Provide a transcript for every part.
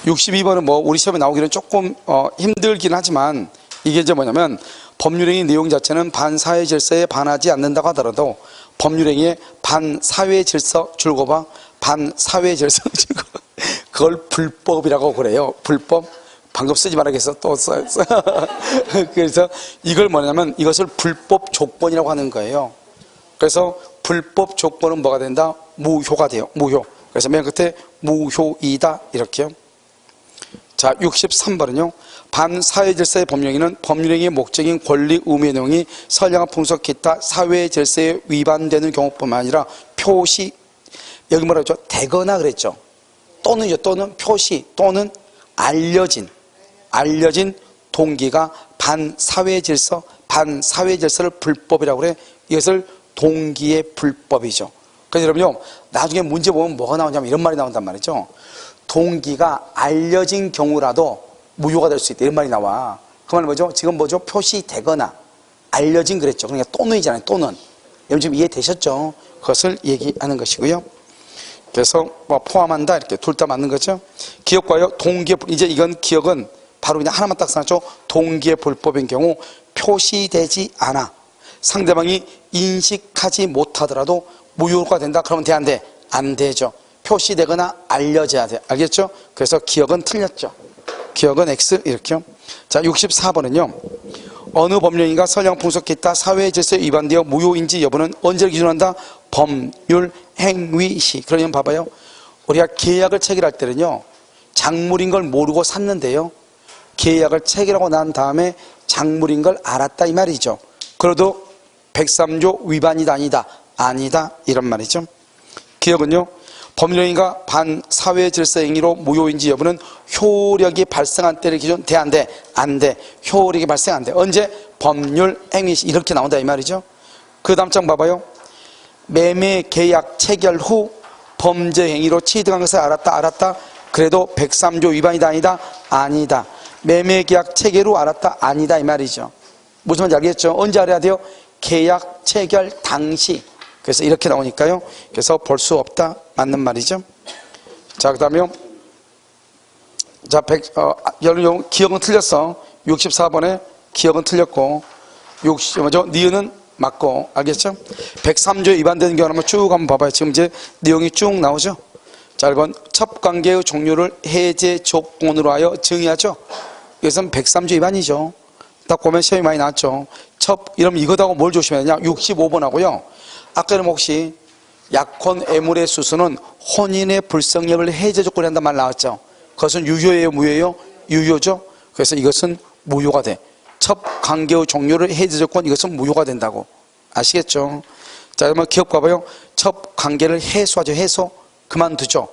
62번은 뭐 우리 시험에 나오기는 조금 힘들긴 하지만 이게 이제 뭐냐면 법률행위 내용 자체는 반사회 질서에 반하지 않는다고 하더라도 법률행위의 반사회 질서 줄거 봐. 반사회 질서 줄거 그걸 불법이라고 그래요. 불법. 방금 쓰지 말아야겠어. 또 써요. 그래서 이걸 뭐냐면 이것을 불법 조건이라고 하는 거예요. 그래서 불법 조건은 뭐가 된다? 무효가 돼요. 무효. 그래서 맨 끝에 무효이다 이렇게요. 자, 63번은요. 반사회 질서의 법령에는 법률행위의 목적인 권리 의무의 내용이 선량한 풍속 기타 사회 질서에 위반되는 경우뿐만 아니라 표시, 여기 뭐라 그랬죠? 되거나 그랬죠. 또는요. 또는 표시 또는 알려진 동기가 반사회 질서를 불법이라고 그래. 이것을 동기의 불법이죠. 그래서 여러분요, 나중에 문제 보면 뭐가 나오냐면 이런 말이 나온단 말이죠. 동기가 알려진 경우라도 무효가 될 수 있다. 이런 말이 나와. 그 말은 뭐죠? 지금 뭐죠? 표시되거나 알려진 그랬죠. 그러니까 또는이잖아요. 또는. 여러분 지금 이해되셨죠? 그것을 얘기하는 것이고요. 그래서 뭐 포함한다 이렇게 둘 다 맞는 거죠. 기억과요. 동기의 이제 이건 기억은 바로 그냥 하나만 딱 써놨죠. 동기의 불법인 경우 표시되지 않아 상대방이 인식하지 못하더라도 무효가 된다. 그러면 돼, 안 돼? 안 되죠. 표시되거나 알려져야 돼. 알겠죠? 그래서 기억은 틀렸죠. 기억은 X 이렇게요. 자, 64번은요. 어느 법령인가 선량 풍속 기타 사회 질서에 위반되어 무효인지 여부는 언제를 기준한다? 법률 행위 시. 그러면 봐봐요. 우리가 계약을 체결할 때는요. 작물인 걸 모르고 샀는데요. 계약을 체결하고 난 다음에 작물인 걸 알았다 이 말이죠. 그래도 103조 위반이다 아니다? 아니다 이런 말이죠. 기억은요. 법률행위가 반사회 질서 행위로 무효인지 여부는 효력이 발생한 때를 기준 돼, 안 돼? 안 돼. 효력이 발생 안 돼. 언제? 법률 행위 시 이렇게 나온다 이 말이죠. 그 다음 장 봐봐요. 매매 계약 체결 후 범죄 행위로 취득한 것을 알았다. 그래도 103조 위반이다 아니다? 아니다. 매매 계약 체결 후 알았다? 아니다 이 말이죠. 무슨 말인지 알겠죠? 언제 알아야 돼요? 계약 체결 당시. 그래서 이렇게 나오니까요. 그래서 볼 수 없다. 맞는 말이죠. 자, 그 다음에 자, 기억은 틀렸어. 64번에 기억은 틀렸고 니은은 맞고 알겠죠? 103조에 위반되는 경우 한번 쭉 한번 봐봐요. 지금 이제 내용이 쭉 나오죠. 자, 1번 첩관계의 종류를 해제 조건으로 하여 정의하죠. 이것은 103조 위반이죠. 딱 보면 시험이 많이 나왔죠. 이러면 이거하고 뭘 조심해야 되냐? 65번하고요. 아까는 혹시 약혼 애물의 수수는 혼인의 불성력을 해제 조건이 한단 말 나왔죠. 그것은 유효예요, 무효예요? 유효죠. 그래서 이것은 무효가 돼. 첩관계의 종류를 해제 조건 이것은 무효가 된다고. 아시겠죠? 자, 그러면 기억 봐봐요. 첩관계를 해소하죠. 해소. 그만두죠.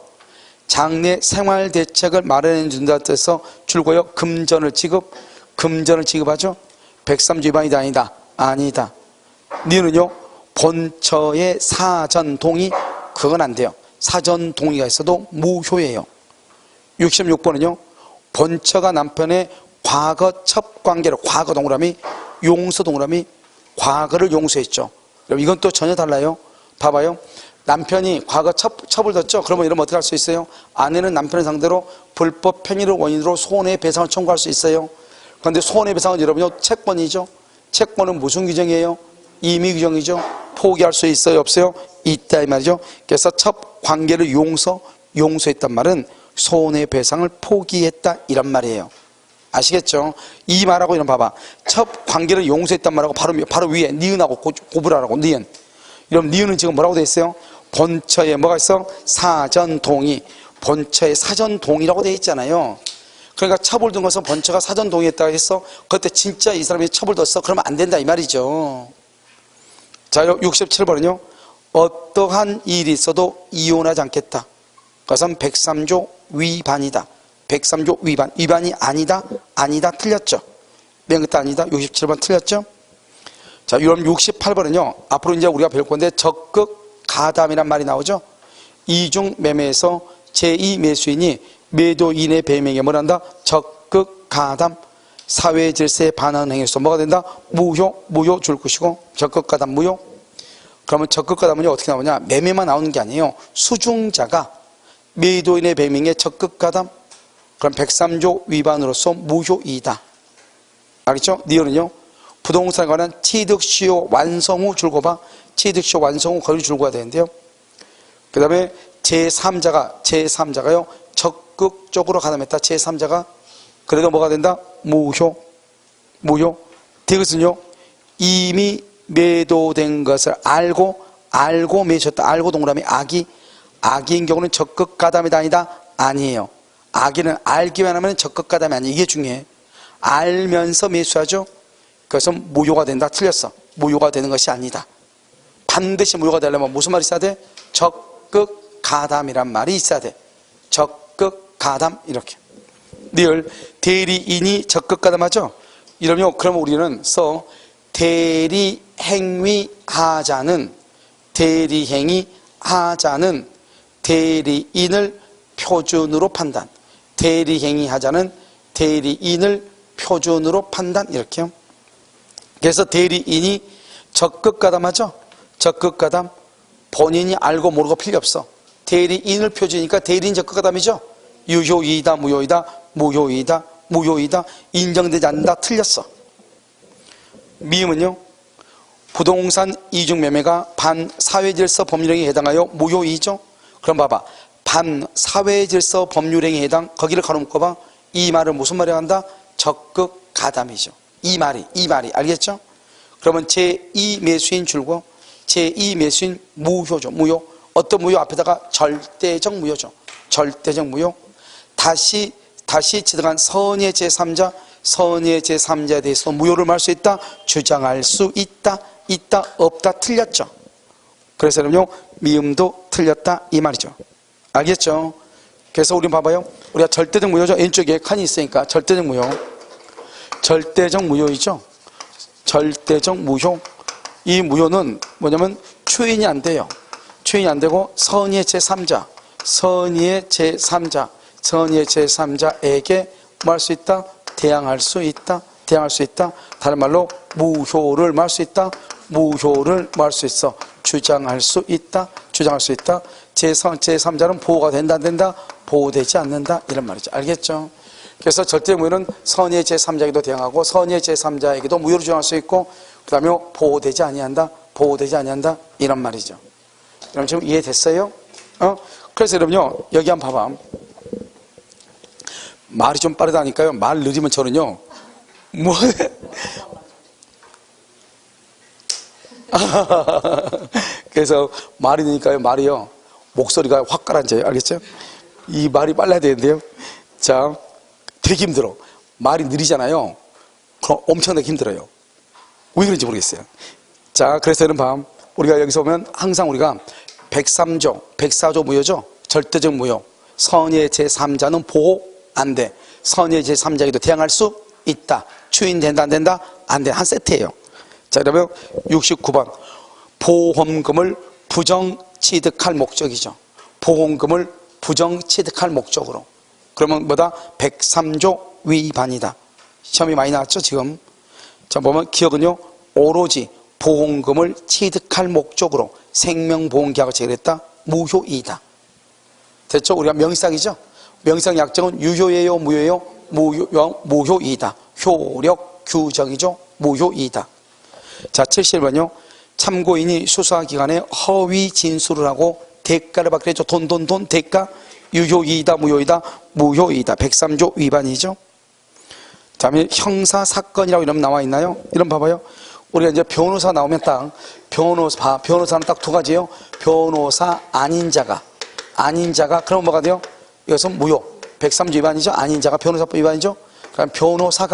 장래 생활 대책을 마련해 준다 해서 줄고요. 금전을 지급하죠. 103조 위반이다 아니다? 아니다. 니은은요. 본처의 사전 동의 그건 안 돼요. 사전 동의가 있어도 무효예요. 66번은요. 본처가 남편의 과거 첩관계로 과거 동그라미 용서 동그라미 과거를 용서했죠. 이건 또 전혀 달라요. 봐봐요. 남편이 과거 첩을 뒀죠. 그러면 이러면 어떻게 할 수 있어요? 아내는 남편을 상대로 불법 편의를 원인으로 손해배상을 청구할 수 있어요. 그런데 손해배상은 여러분요 채권이죠. 채권은 무슨 규정이에요? 임의 규정이죠. 포기할 수 있어요? 없어요? 있다 이 말이죠. 그래서 첩관계를 용서했단 말은 손해배상을 포기했다 이런 말이에요. 아시겠죠? 이 말하고 이런 봐봐. 첩관계를 용서했단 말하고 바로 위에 니은하고 고부라라고 니은. 이러면 니은은 지금 뭐라고 돼 있어요? 본처에 뭐가 있어? 사전 동의. 본처에 사전 동의라고 돼 있잖아요. 그러니까 첩을 둔 것은 본처가 사전 동의했다고 했어. 그때 진짜 이 사람이 첩을 뒀어. 그러면 안 된다 이 말이죠. 자, 67번은요. 어떠한 일이 있어도 이혼하지 않겠다. 그것은 103조 위반이다. 103조 위반이 아니다 틀렸죠. 맨 끝에 아니다. 67번 틀렸죠. 자, 그럼 68번은요. 앞으로 이제 우리가 배울 건데 적극 가담이란 말이 나오죠. 이중 매매에서 제2 매수인이 매도인의 배명에 뭘 한다? 적극 가담. 사회 질서에 반하는 행위에서 뭐가 된다? 무효 줄 것이고 적극 가담 무효. 그러면 적극 가담은요 어떻게 나오냐? 매매만 나오는 게 아니에요. 수중자가 매도인의 배명에 적극 가담 그럼 103조 위반으로서 무효이다. 알겠죠? 니은은요, 부동산에 관한 취득시효 완성 후 줄거봐. 취득시효 완성 후 거리 줄거야 되는데요. 그 다음에 제3자가요, 적극적으로 가담했다. 제3자가 그래도 뭐가 된다? 무효. 이것은요, 이미 매도된 것을 알고 매셨다. 알고 동그라미 악인 경우는 적극 가담이 아니다. 아니에요. 악인은 알기만 하면 적극 가담이 아니에요. 이게 중요해. 알면서 매수하죠. 그것은 무효가 된다. 틀렸어. 무효가 되는 것이 아니다. 반드시 무효가 되려면 무슨 말이 있어야 돼? 적극 가담이란 말이 있어야 돼. 적극 가담 이렇게. 리얼 대리인이 적극 가담하죠. 이러면 그러면 우리는 대리행위하자는 대리인을 표준으로 판단. 대리행위하자는 대리인을 표준으로 판단 이렇게요. 그래서 대리인이 적극 가담하죠. 적극 가담. 본인이 알고 모르고 필요 없어. 대리인을 표준이니까 대리인 적극 가담이죠. 유효이다, 무효이다. 인정되지 않는다. 틀렸어. 미음은요, 부동산 이중매매가 반사회질서 법률행위에 해당하여 무효이죠. 그럼 봐봐. 반사회질서 법률행위에 해당, 거기를 가로 묶어봐. 이 말은 무슨 말이 한다? 적극 가담이죠. 이 말이 알겠죠? 그러면 제2매수인 줄고 제2매수인 무효죠. 무효. 어떤 무효? 앞에다가 절대적 무효죠. 절대적 무효. 다시 지정한 선의 제3자에 대해서 무효를 말할 수 있다. 주장할 수 있다. 없다. 틀렸죠. 그래서 여러분요, 미음도 틀렸다 이 말이죠. 알겠죠? 그래서 우리 봐봐요. 우리가 절대적 무효죠. 왼쪽에 칸이 있으니까 절대적 무효이죠. 절대적 무효. 이 무효는 뭐냐면 추인이 안 돼요. 추인이 안 되고 선의의 제3자에게 뭐 할 수 있다? 대항할 수 있다. 다른 말로 무효를 말 수 있다. 주장할 수 있다. 제3자는 보호가 된다, 안 된다? 보호되지 않는다. 이런 말이죠. 알겠죠? 그래서 절대 무효는 선의의 제3자에게도 대항하고 선의의 제3자에게도 무효를 주장할 수 있고 그 다음에 보호되지 아니한다. 이런 말이죠. 여러분 지금 이해됐어요? 그래서 여러분요, 여기 한번 봐봐. 말이 좀 빠르다니까요. 말 느리면 저는요, 그래서 말이 느니까요, 말이요, 목소리가 확 가라앉아요. 알겠죠? 이 말이 빨라야 되는데요. 자, 되게 힘들어. 말이 느리잖아요. 그럼 엄청나게 힘들어요. 왜 그런지 모르겠어요. 자, 그래서 이런 밤, 우리가 여기서 보면 항상 우리가 104조 무효죠? 절대적 무효. 선의의 제3자는 보호 안 돼. 선의의 제3자에게도 대항할 수 있다. 추인된다, 안 된다? 안 돼. 한 세트예요. 자, 그러면 69번. 보험금을 부정 취득할 목적이죠. 보험금을 부정 취득할 목적으로. 그러면 뭐다? 103조 위반이다. 시험이 많이 나왔죠, 지금. 자, 보면 기억은요, 오로지 보험금을 취득할 목적으로 생명보험계약을 체결했다. 무효이다. 됐죠? 우리가 명의상이죠? 명의상 약정은 유효예요, 무효예요? 무효이다. 효력 규정이죠? 무효이다. 자, 70번요. 참고인이 수사기관에 허위 진술을 하고 대가를 받게 되죠. 돈, 대가. 유효이다, 무효이다? 무효이다. 103조 위반이죠. 다음에 형사사건이라고 이러면 나와 있나요? 이런 봐봐요. 우리가 이제 변호사 나오면 딱, 변호사는 딱 두 가지예요. 변호사 아닌 자가, 그럼 뭐가 돼요? 이것은 무효. 103조 위반이죠. 아닌 자가 변호사법 위반이죠. 그럼 변호사,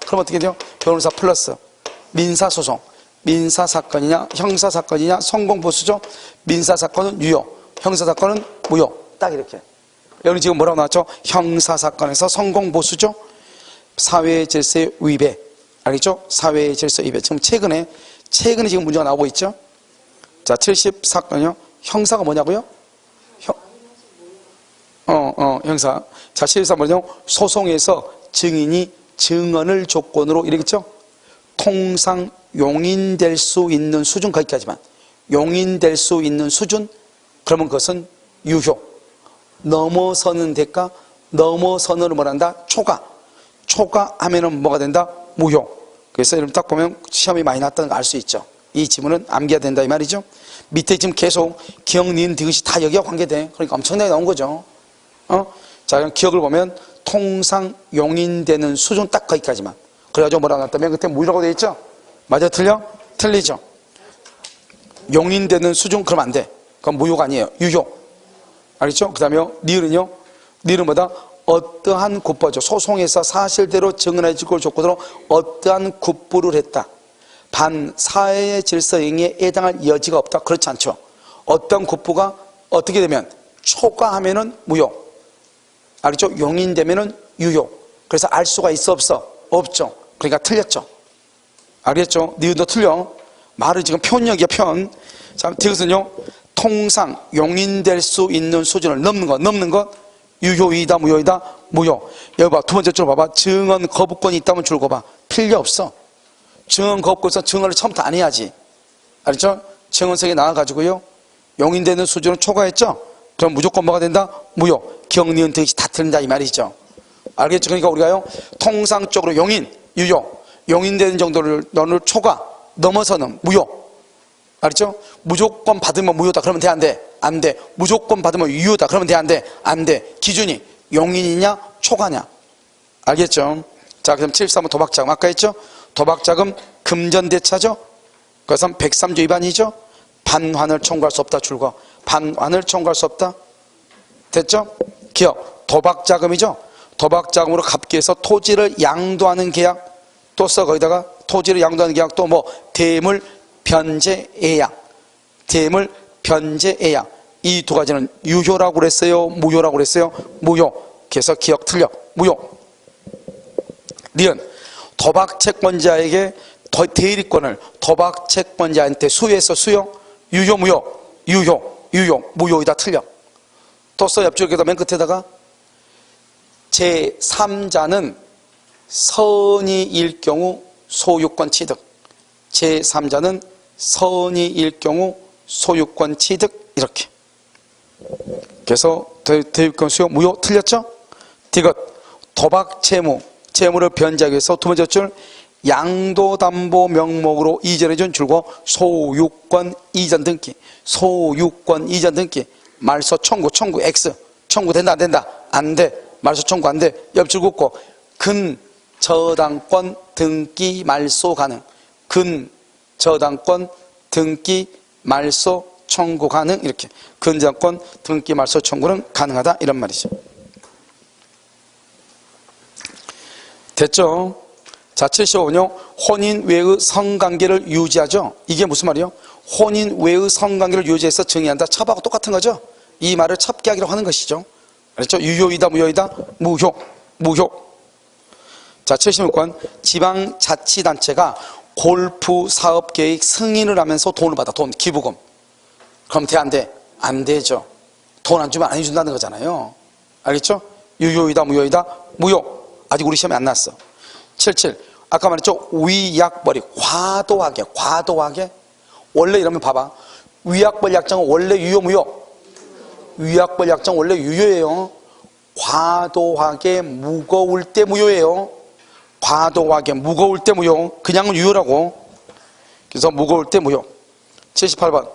그럼 어떻게 돼요? 변호사 플러스 민사소송. 민사사건이냐, 형사사건이냐, 성공보수죠. 민사사건은 유효, 형사사건은 무효. 딱 이렇게. 여기 지금 뭐라고 나왔죠? 형사사건에서 성공보수죠. 사회질서의 위배. 알겠죠? 사회질서 위배. 지금 최근에 지금 문제가 나오고 있죠? 자, 74건요. 형사가 뭐냐고요? 형사. 자, 73번요. 소송에서 증인이 증언을 조건으로 이러겠죠? 통상 용인될 수 있는 수준, 거기까지만. 용인될 수 있는 수준, 그러면 그것은 유효. 넘어서는 대가, 넘어서는 뭐란다? 초과하면은 뭐가 된다? 무효. 그래서 여러분 딱 보면 시험이 많이 났다는 거 알 수 있죠. 이 지문은 암기해야 된다 이 말이죠. 밑에 지금 계속 기억, 니은, 디귿이 다 여기와 관계돼. 그러니까 엄청나게 나온 거죠. 자, 그럼 기억을 보면 통상 용인되는 수준 딱 거기까지만. 그래가지고 뭐라고 나왔다? 맨 끝에 무효라고 되어 있죠? 맞아, 틀려? 틀리죠. 용인되는 수준 그러면 안 돼. 그건 무효가 아니에요. 유효. 알겠죠? 그 다음에 니은은요? 니은은 뭐다? 어떠한 굿보죠. 소송에서 사실대로 증언해 줄 조건으로 어떠한 굿부를 했다. 반사회의 질서행위에 해당할 여지가 없다. 그렇지 않죠. 어떤 굿부가 어떻게 되면 초과하면은 무효. 알겠죠? 용인되면은 유효. 그래서 알 수가 있어 없어? 없죠. 그러니까 틀렸죠. 알겠죠? 니은도 틀려. 말을 지금 표현력이야, 표현. 자, 이것은요, 통상 용인될 수 있는 수준을 넘는 것, 유효이다, 무효이다, 무효. 여기 봐, 두 번째 줄 봐봐. 증언 거부권이 있다면 줄 거봐. 필요 없어. 증언 거부권에서 증언을 처음부터 안 해야지. 알겠죠? 증언석에 나와가지고요, 용인되는 수준을 초과했죠? 그럼 무조건 뭐가 된다? 무효. 기억, 니은, 디귿이 다 틀린다, 이 말이죠. 알겠죠? 그러니까 우리가요, 통상적으로 용인, 유효, 용인되는 정도를 너를 초과, 넘어서는 무효. 알겠죠? 무조건 받으면 무효다. 그러면 돼, 안 돼? 안 돼. 무조건 받으면 유효다. 그러면 돼, 안 돼? 안 돼. 기준이 용인이냐, 초과냐. 알겠죠? 자, 그럼 73번 도박자금. 아까 했죠? 도박자금 금전대차죠? 그것은 103조 위반이죠? 반환을 청구할 수 없다. 줄거. 반환을 청구할 수 없다. 됐죠? 기억. 도박자금이죠? 도박자금으로 갚기 위해서 토지를 양도하는 계약. 또 써, 거기다가 토지를 양도하는 계약. 또 뭐, 대물 변제 예약. 대물 변제 예약. 이 두 가지는 유효라고 그랬어요? 무효라고 그랬어요? 무효. 그래서 기억 틀려. 무효. 니은. 도박 채권자에게 대리권을 도박 채권자한테 수여했어. 수여? 유효, 무효? 유효. 무효이다. 틀려. 또 써, 옆줄에다 맨 끝에다가 제3자는 선의일 경우 소유권 취득. 제3자는 선의일 경우 소유권 취득. 이렇게. 그래서 대유권 수요 무효. 틀렸죠? 디귿. 도박 채무. 채무를 변제하기 위해서 두 번째 줄 양도담보 명목으로 이전해준 줄고 소유권 이전 등기. 소유권 이전 등기. 말소 청구 X. 청구 된다 안 된다? 안 돼. 말소 청구 안 돼. 옆줄 긋고 근저당권 등기 말소 가능. 근저당권 등기 말소 청구 가능. 이렇게 근저당권 등기 말소 청구는 가능하다 이런 말이죠. 됐죠? 자, 75번요. 혼인 외의 성관계를 유지하죠. 이게 무슨 말이요? 혼인 외의 성관계를 유지해서 증의한다. 첩하고 똑같은 거죠. 이 말을 첩기하기로 하는 것이죠. 알았죠? 유효이다, 무효이다? 무효. 자, 76번. 지방자치단체가 골프 사업계획 승인을 하면서 돈을 받아. 돈, 기부금. 그럼 돼, 안 돼? 안 되죠. 돈 안 주면 안 해준다는 거잖아요. 알겠죠? 유효이다, 무효이다? 무효. 아직 우리 시험에 안 났어. 77. 아까 말했죠? 위약벌이 과도하게. 원래 이러면 봐봐. 위약벌 약정은 원래 유효, 무효? 위약벌 약정 원래 유효예요. 과도하게 무거울 때 무효예요. 과도하게 무거울 때 무효. 그냥은 유효라고. 그래서 무거울 때 무효. 78번.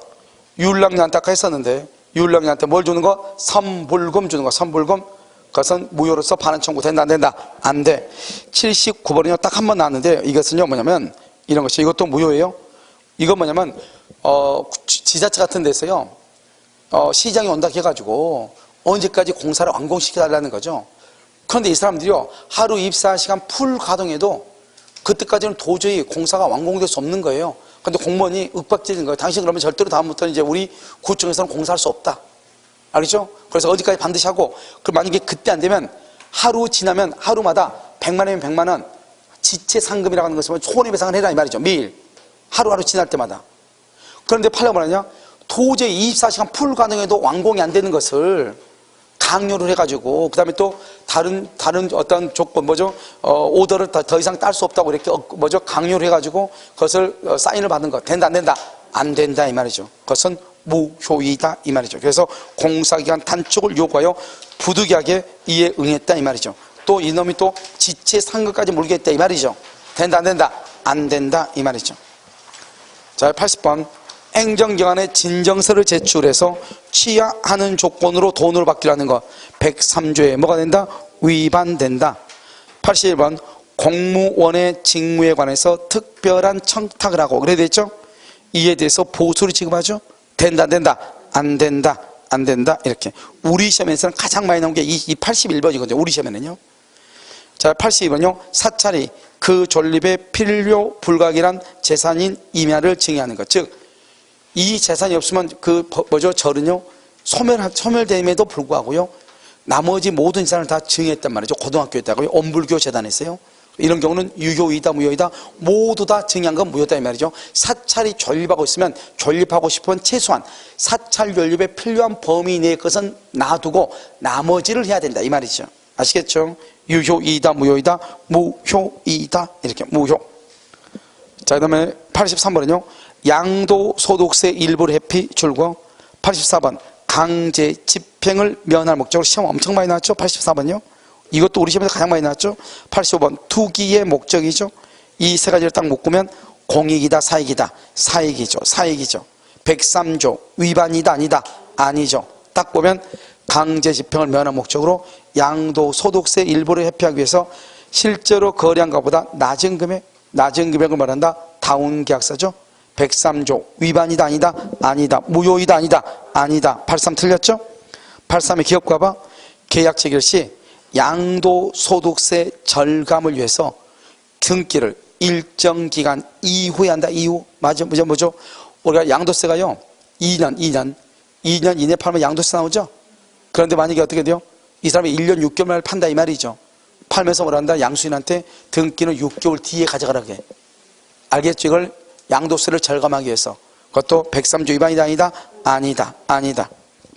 유랑이한테 아까 했었는데 유랑이한테 뭘 주는 거? 선불금 주는 거. 선불금. 그것은 무효로서 반환 청구 된다 안 된다? 안 돼. 79번이요. 딱 한 번 나왔는데 이것은요 뭐냐면 이런 것이 이것도 무효예요. 이건 뭐냐면 지자체 같은 데서요 시장이 온다 해가지고 언제까지 공사를 완공시켜달라는 거죠. 그런데 이 사람들이요 하루 24시간 풀 가동해도 그때까지는 도저히 공사가 완공될 수 없는 거예요. 그런데 공무원이 윽박지르는 거예요. 당신 그러면 절대로 다음부터는 이제 우리 구청에서는 공사할 수 없다. 알겠죠? 그래서 어디까지 반드시 하고, 그럼 만약에 그때 안 되면 하루 지나면 하루마다 100만 원이면 100만 원 지체 상금이라고 하는 것을 손해배상을 해라 이 말이죠. 매일 하루하루 지날 때마다. 그런데 판례가 뭐냐냐? 도저히 24시간 풀 가능해도 완공이 안 되는 것을 강요를 해가지고, 그 다음에 또 다른 어떤 조건, 오더를 더 이상 딸 수 없다고 이렇게, 강요를 해가지고 그것을 사인을 받은 거. 된다, 안 된다? 안 된다, 이 말이죠. 그것은 무효이다 이 말이죠. 그래서 공사기간 단축을 요구하여 부득이하게 이에 응했다 이 말이죠. 또 이놈이 또 지체 상급까지 물겠다 이 말이죠. 된다 안 된다? 안 된다 이 말이죠. 자, 80번 행정기관에 진정서를 제출해서 취하하는 조건으로 돈을 받기라는 거 103조에 뭐가 된다? 위반된다. 81번 공무원의 직무에 관해서 특별한 청탁을 하고 그래야 되죠? 이에 대해서 보수를 지급하죠? 된다 안 된다? 안 된다 안 된다 이렇게. 우리 시험에서는 가장 많이 나온 게 이 81번이거든요. 우리 시험에는요. 자, 82번요. 사찰이 그 존립에 필요 불가결한 재산인 임야를 증여하는 것. 즉, 이 재산이 없으면 절은요, 소멸됨에도 불구하고요, 나머지 모든 재산을 다 증여했단 말이죠. 고등학교에다가요, 엄불교 재단에서요. 이런 경우는 유효이다, 무효이다, 모두 다 증여한 건 무효다 이 말이죠. 사찰이 존립하고 있으면 존립하고 싶으면 최소한 사찰 존립에 필요한 범위 내의 것은 놔두고 나머지를 해야 된다 이 말이죠. 아시겠죠? 유효이다, 무효이다, 무효이다 이렇게 무효. 자, 그 다음에 83번은요. 양도소득세 일부를 회피 줄고 84번 강제 집행을 면할 목적으로 시험 엄청 많이 나왔죠. 84번요. 이것도 우리 시험에서 가장 많이 나왔죠. 85번 투기의 목적이죠. 이 세 가지를 딱 묶으면 공익이다, 사익이다. 사익이죠. 사익이죠. 103조 위반이다, 아니다. 아니죠. 딱 보면 강제 집행을 면할 목적으로 양도소득세 일부를 회피하기 위해서 실제로 거래한 것보다 낮은 금액을 말한다. 다운계약서죠. 103조 위반이다, 아니다. 아니다. 무효이다, 아니다. 아니다. 83 틀렸죠? 83의 기업가봐 계약 체결 시 양도소득세 절감을 위해서 등기를 일정 기간 이후에 한다. 이후. 맞죠? 뭐죠? 우리가 양도세가요 2년 이내 팔면 양도세 나오죠? 그런데 만약에 어떻게 돼요? 이 사람이 1년 6개월 만에 판다 이 말이죠. 팔면서 뭐란다? 양수인한테 등기는 6개월 뒤에 가져가라게. 알겠죠? 이걸 양도세를 절감하기 위해서. 그것도 103조 위반이다, 아니다? 아니다. 아니다.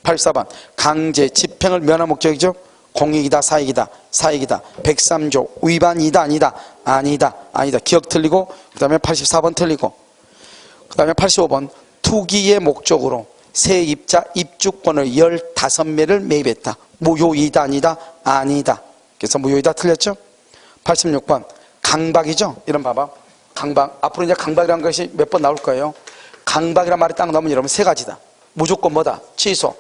84번 강제 집행을 면할 목적이죠. 공익이다, 사익이다. 사익이다. 103조 위반이다, 아니다. 아니다. 아니다. 기억 틀리고 그 다음에 84번 틀리고 그 다음에 85번 투기의 목적으로 세입자 입주권을 15매를 매입했다. 무효이다, 아니다. 아니다. 그래서 무효이다 틀렸죠. 86번 강박이죠. 이런 봐봐. 강박. 앞으로 이제 강박이라는 것이 몇 번 나올 거예요. 강박이라는 말이 딱 나오면 여러분 세 가지다. 무조건 뭐다? 취소.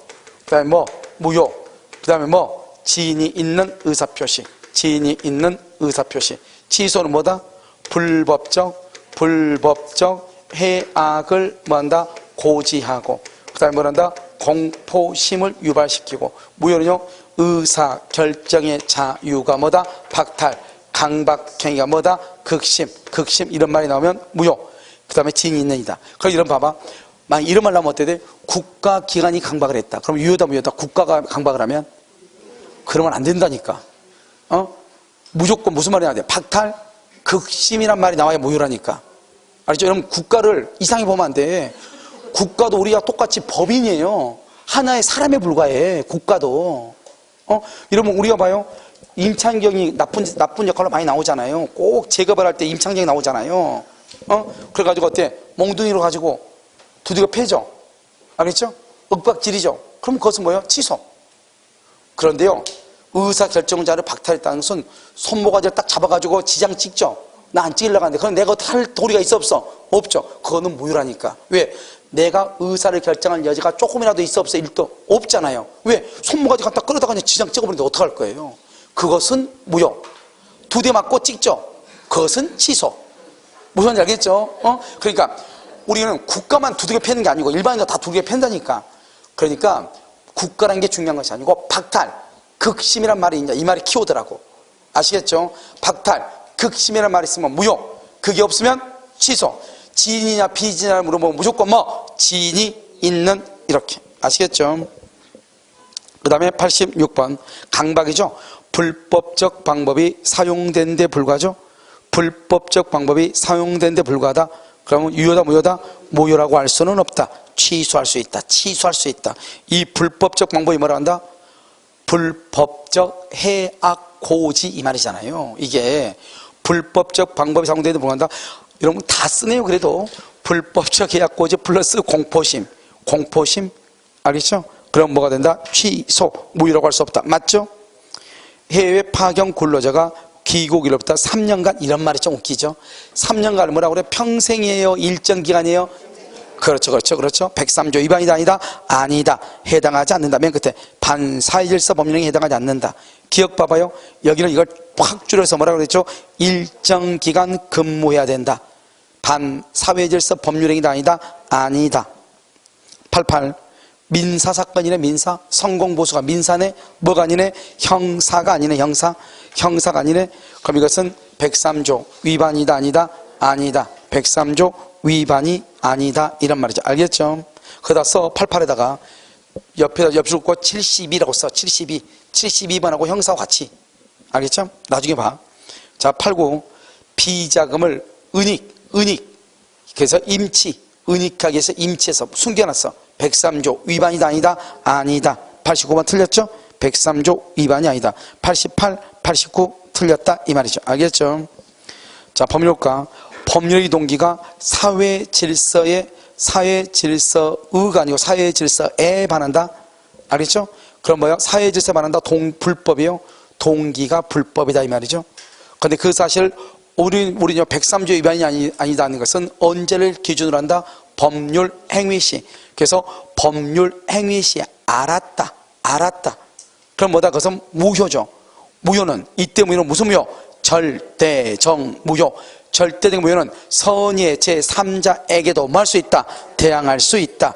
그 다음에 뭐? 무효. 그 다음에 뭐? 지인이 있는 의사표시. 지인이 있는 의사표시. 취소는 뭐다? 불법적 해악을 뭐한다? 고지하고. 그 다음에 뭐란다? 공포심을 유발시키고. 무효는요? 의사결정의 자유가 뭐다? 박탈. 강박행위가 뭐다? 극심 이런 말이 나오면 무효. 그 다음에 지인이 있는 이다. 그럼 이런 봐봐. 만약 이런 말 나오면 어때 돼? 국가기관이 강박을 했다. 그럼 유효다, 무효다? 국가가 강박을 하면? 그러면 안 된다니까. 무조건 무슨 말이 나와야 돼? 박탈? 극심이란 말이 나와야 무효라니까. 알죠? 여러분 국가를 이상히 보면 안 돼. 국가도 우리가 똑같이 법인이에요. 하나의 사람에 불과해. 국가도. 이러면 우리가 봐요. 임창경이 나쁜 역할로 많이 나오잖아요. 꼭 재개발 할 때 임창경이 나오잖아요. 그래가지고 어때? 몽둥이로 가지고 두들겨 패죠. 알겠죠? 윽박질이죠. 그럼 그것은 뭐예요? 취소. 그런데요, 의사결정자를 박탈했다는 것은 손모가지를 딱 잡아가지고 지장 찍죠. 나 안 찍으려고 하는데 그럼 내가 어떻게 할 도리가 있어 없어? 없죠. 그거는 무효라니까. 왜? 내가 의사를 결정할 여지가 조금이라도 있어 없어? 일도 없잖아요. 왜? 손모가지 갖다 끌어다가 지장 찍어버리는데 어떡할 거예요? 그것은 무효. 2대 맞고 찍죠. 그것은 취소. 무슨 말인지 알겠죠? 그러니까 우리는 국가만 두들겨 패는 게 아니고 일반인도 다 두들겨 팬다니까. 그러니까 국가라는 게 중요한 것이 아니고 박탈, 극심이란 말이 있냐 이 말이 키워드라고. 아시겠죠? 박탈, 극심이란 말이 있으면 무효. 그게 없으면 취소. 지인이냐 비지인이냐 물어보면 무조건 뭐? 지인이 있는 이렇게. 아시겠죠? 그 다음에 86번 강박이죠. 불법적 방법이 사용된 데 불과하죠. 불법적 방법이 사용된 데 불과하다. 그러면 유효다, 무효다? 무효라고 할 수는 없다. 취소할 수 있다. 취소할 수 있다. 이 불법적 방법이 뭐라 한다? 불법적 해악 고지 이 말이잖아요. 이게 불법적 방법이 사용된 데 불과한다. 여러분 다 쓰네요. 그래도 불법적 해악 고지 플러스 공포심. 공포심, 알겠죠? 그럼 뭐가 된다? 취소, 무효라고 할 수 없다. 맞죠? 해외 파견 근로자가 귀국일로부터 3년간, 이런 말이 좀 웃기죠? 3년간을 뭐라고 그래? 평생이에요? 일정 기간이에요? 그렇죠. 103조 위반이다, 아니다? 아니다. 해당하지 않는다. 맨 끝에 반사회질서 법률행위에 해당하지 않는다. 기억 봐봐요. 여기는 이걸 확 줄여서 뭐라고 그랬죠? 일정 기간 근무해야 된다. 반사회질서 법률행위다, 아니다? 아니다. 88. 민사사건이네. 민사. 성공보수가 민사네. 뭐가 아니네? 형사가 아니네. 형사가 아니네. 그럼 이것은 103조 위반이다, 아니다? 아니다. 103조 위반이 아니다, 이런 말이죠. 알겠죠? 거기다 써. 88에다가 옆에다 옆줄 긋고 72라고 써. 72번하고 형사와 같이. 알겠죠? 나중에 봐. 자, 89. 비자금을 은닉. 그래서 은닉하기 위해서 임치해서 숨겨놨어. 103조 위반이다, 아니다? 아니다. 89번 틀렸죠? 103조 위반이 아니다. 88, 89 틀렸다, 이 말이죠. 알겠죠? 자, 법률과 법률의 동기가 사회질서의가 아니고 사회질서에 반한다. 알겠죠? 그럼 뭐야? 사회질서에 반한다. 불법이요. 동기가 불법이다, 이 말이죠. 그런데 그 사실 우리 103조 위반이 아니다는 것은 언제를 기준으로 한다? 법률 행위 시. 그래서 법률 행위 시 알았다. 그럼 뭐다? 그것은 무효죠. 무효는 이때 무효는 무슨 무효? 절대적 무효. 절대적 무효는 선의의 제3자에게도 뭐 할 수 있다? 대항할 수 있다.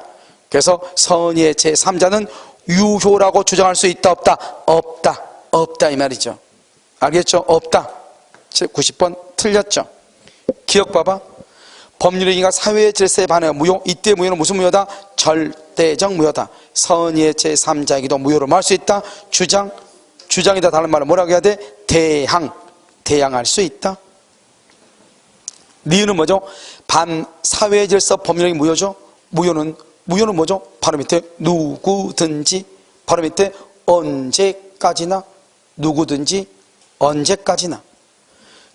그래서 선의의 제3자는 유효라고 주장할 수 있다, 없다? 없다, 이 말이죠. 알겠죠? 없다. 90번 틀렸죠? 기억 봐봐. 법률행위가 사회의 질서에 반하여 무효. 이때 무효는 무슨 무효다? 절대적 무효다. 선의의 제3자에게도 무효로 뭐 할 수 있다? 주장이다. 다른 말은 뭐라고 해야 돼? 대항할 수 있다. 니은은 뭐죠? 반사회질서 법률행위 무효죠? 무효는 뭐죠? 바로 밑에 누구든지, 바로 밑에 언제까지나, 누구든지 언제까지나.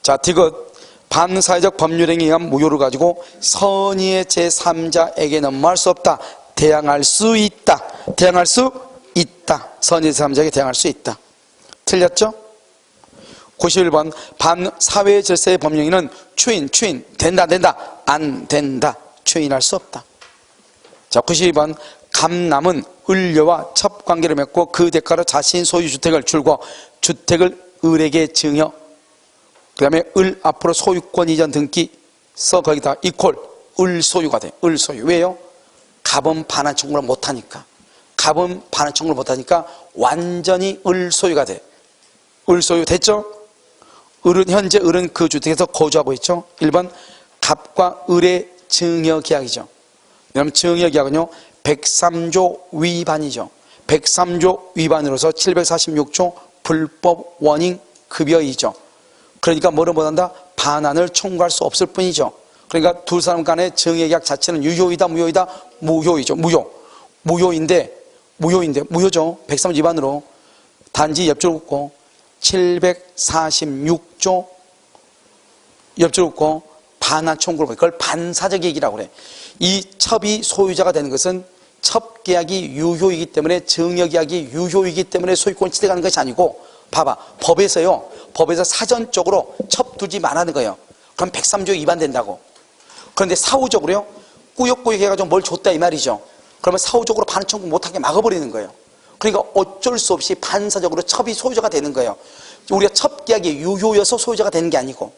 자, 디귿. 반사회적 법률행위에 의한 무효를 가지고 선의의 제3자에게는 뭐 할 수 없다? 대항할 수 있다. 선의의 제3자에게 대항할 수 있다. 틀렸죠? 91번. 반사회 질서의 법령에는 추인 된다 안 된다. 추인할 수 없다. 자, 92번. 감남은 을녀와 첩관계를 맺고 그 대가로 자신 소유 주택을 줄고 주택을 을에게 증여, 그 다음에 을 앞으로 소유권 이전 등기 써. 거기다 이퀄 을 소유가 돼. 을 소유. 왜요? 갑은 반환 청구를 못하니까. 완전히 을 소유가 돼. 을 소유 됐죠? 현재 을은 그 주택에서 거주하고 있죠. 1번 갑과 을의 증여 계약이죠. 그럼 증여 계약은요 103조 위반이죠. 103조 위반으로서 746조 불법 원인 급여이죠. 그러니까 뭐를 못한다? 반환을 청구할 수 없을 뿐이죠. 그러니까 두 사람 간의 증여 계약 자체는 유효이다, 무효이다? 무효이죠. 무효죠. 103조 위반으로. 단지 옆줄 긋고 746조 옆줄 긋고 반환 청구를, 그걸 반사적 얘기라고 그래. 이 첩이 소유자가 되는 것은 첩계약이 유효이기 때문에, 증여계약이 유효이기 때문에 소유권이 취득하는 것이 아니고, 봐봐, 법에서 사전적으로 첩 두지 말라는 거예요. 그럼 103조 위반된다고. 그런데 사후적으로요, 꾸역꾸역 해가지고 뭘 줬다 이 말이죠. 그러면 사후적으로 반환 청구 못하게 막아버리는 거예요. 그러니까 어쩔 수 없이 반사적으로 첩이 소유자가 되는 거예요. 우리가 첩계약이 유효여서 소유자가 되는 게 아니고.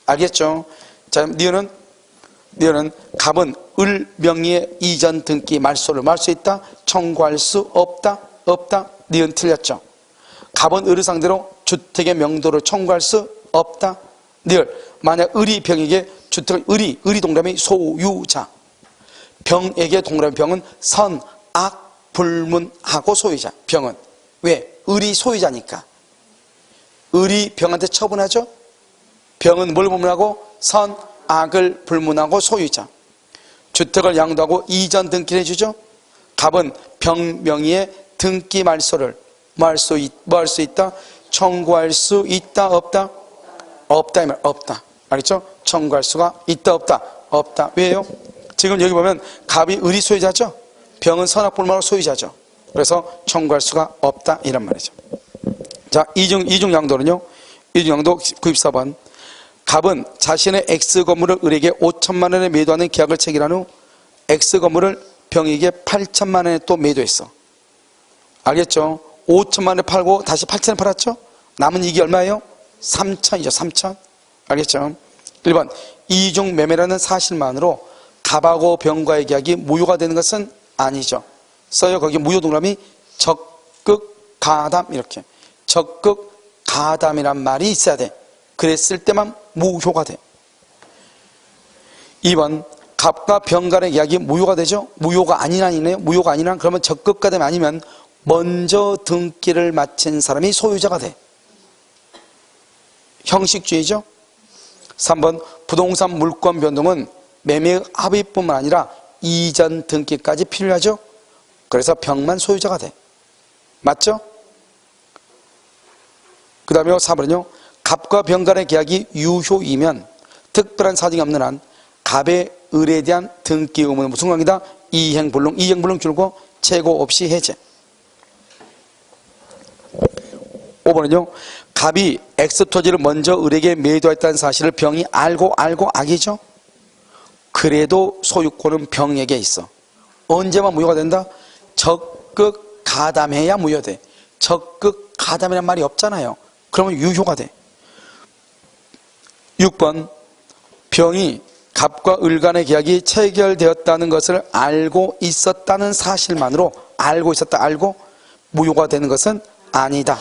알겠죠? 자, 니은은 갑은 을 명의의 이전 등기 말소를 뭐 할 수 있다? 청구할 수 없다? 니은 틀렸죠? 갑은 을을 상대로 주택의 명도를 청구할 수 없다? 니을. 만약 을이 병에게 주택을, 을이 동그라미 소유자, 병에게 동그라미 병은 선, 악, 불문하고 소유자. 병은 왜? 을이 소유자니까. 을이 병한테 처분하죠? 병은 뭘 불문하고? 선, 악을 불문하고 소유자. 주택을 양도하고 이전 등기를 해주죠? 갑은 병 명의의 등기 말소를 뭐 할 수 있다? 청구할 수 있다, 없다? 없다, 이 말. 없다. 알겠죠? 청구할 수가 있다, 없다? 없다. 왜요? 지금 여기 보면 갑이 을이 소유자죠? 병은 선악불망으로 소유자죠. 그래서 청구할 수가 없다 이란 말이죠. 자, 이중양도는요. 이중양도 94번. 갑은 자신의 X 건물을 을에게 5천만 원에 매도하는 계약을 체결한 후 X 건물을 병에게 8천만 원에 또 매도했어. 알겠죠? 5천만 원에 팔고 다시 8천 원에 팔았죠? 남은 이익이 얼마예요? 3천이죠. 3천. 알겠죠? 1번. 이중 매매라는 사실만으로 갑하고 병과의 계약이 무효가 되는 것은 아니죠. 써요. 거기 무효 동그라미 적극 가담 이렇게. 적극 가담이란 말이 있어야 돼. 그랬을 때만 무효가 돼. 2번. 갑과 병 간의 계약이 무효가 되죠. 무효가 아니라니네요. 무효가 아니라 그러면 적극 가담이 아니면 먼저 등기를 마친 사람이 소유자가 돼. 형식주의죠. 3번. 부동산 물권 변동은 매매 합의뿐만 아니라 이전 등기까지 필요하죠. 그래서 병만 소유자가 돼. 맞죠? 그 다음에 4번은요. 갑과 병 간의 계약이 유효이면 특별한 사정이 없는 한 갑의 을에 대한 등기 의무는 무슨 관계다? 이행불능 줄고 최고 없이 해제. 5번은요. 갑이 X토지를 먼저 을에게 매도했다는 사실을 병이 알고 악이죠. 그래도 소유권은 병에게 있어. 언제만 무효가 된다? 적극 가담해야 무효돼. 적극 가담이란 말이 없잖아요. 그러면 유효가 돼. 6번. 병이 갑과 을 간의 계약이 체결되었다는 것을 알고 있었다는 사실만으로 알고 무효가 되는 것은 아니다.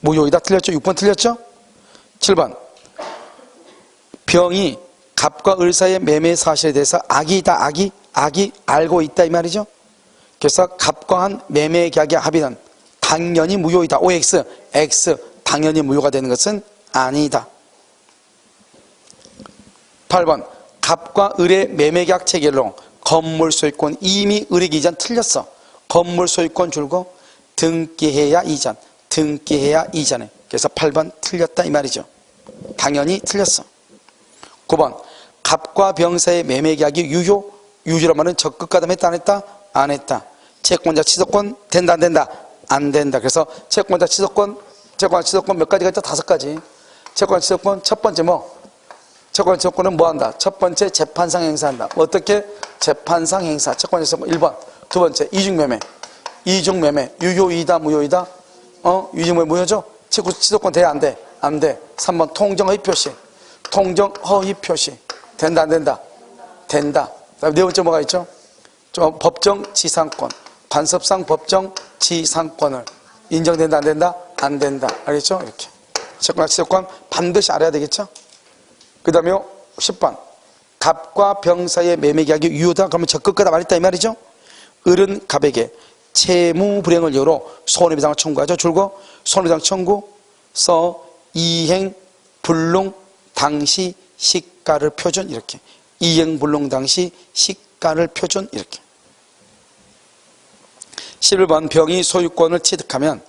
무효이다. 틀렸죠? 6번 틀렸죠? 7번. 병이 갑과 을 사이의 매매 사실에 대해서 악이 알고 있다 이 말이죠. 그래서 갑과 한 매매 계약의 합의는 당연히 무효이다. OX, X 당연히 무효가 되는 것은 아니다. 8번. 갑과 을의 매매 계약 체결로 건물 소유권 이미 을에게 이전 틀렸어. 건물 소유권 줄고 등기해야 이전에. 그래서 8번 틀렸다 이 말이죠. 당연히 틀렸어. 9번. 갑과 병 사이의 매매 계약이 유효란 말은 적극 가담했다 안 했다. 채권자 취소권 된다 안 된다. 그래서 채권자 취소권 몇 가지가 있다? 5가지. 채권자 취소권 첫 번째 채권자 취소권은 뭐 한다? 첫 번째 재판상 행사한다. 어떻게? 재판상 행사. 채권자 취소권 1번. 두 번째 이중매매 유효이다 무효이다? 유중매매 무효죠? 취소권 돼 안 돼? 안 돼. 3번 통정허위 표시 된다 안 된다? 된다. 그다음 네 번째 뭐가 있죠? 법정 지상권, 관습상 법정 지상권을 인정된다 안 된다? 안 된다. 알겠죠? 이렇게 채권과 취소권 반드시 알아야 되겠죠? 그 다음에 10번. 갑과 병 사이의 매매 계약이 유효다. 그러면 적극가다 말했다 이 말이죠? 을은 갑에게 채무 불행을 이유로 손해배상을 청구하죠. 줄고 손해배상 청구서 이행불능 당시 시가를 표준 이렇게. 이행불능 당시 시가를 표준 이렇게. 11번. 병이 소유권을 취득하면